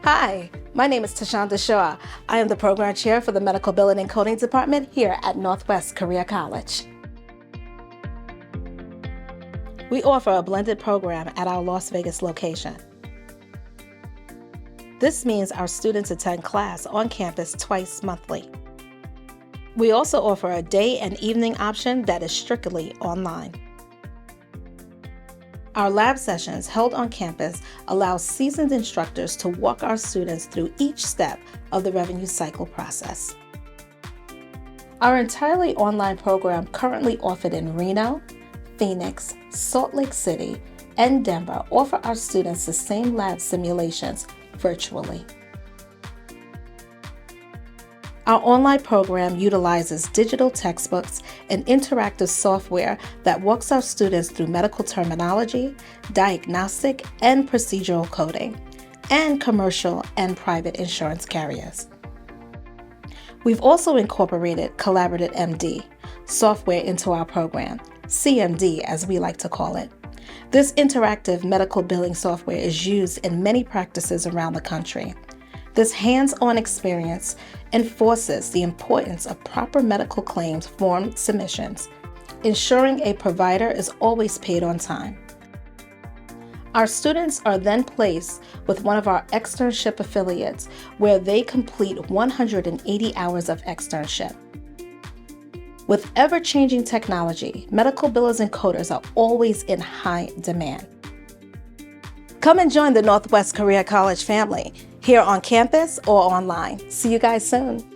Hi, my name is Tashonda Shaw. I am the Program Chair for the Medical Billing and Coding Department here at Northwest Career College. We offer a blended program at our Las Vegas location. This means our students attend class on campus twice monthly. We also offer a day and evening option that is strictly online. Our lab sessions held on campus allow seasoned instructors to walk our students through each step of the revenue cycle process. Our entirely online program currently offered in Reno, Phoenix, Salt Lake City, and Denver offer our students the same lab simulations virtually. Our online program utilizes digital textbooks and interactive software that walks our students through medical terminology, diagnostic and procedural coding, and commercial and private insurance carriers. We've also incorporated Collaborative MD software into our program, CMD as we like to call it. This interactive medical billing software is used in many practices around the country. This hands-on experience enforces the importance of proper medical claims form submissions, ensuring a provider is always paid on time. Our students are then placed with one of our externship affiliates where they complete 180 hours of externship. With ever-changing technology, medical billers and coders are always in high demand. Come and join the Northwest Career College family here on campus or online. See you guys soon.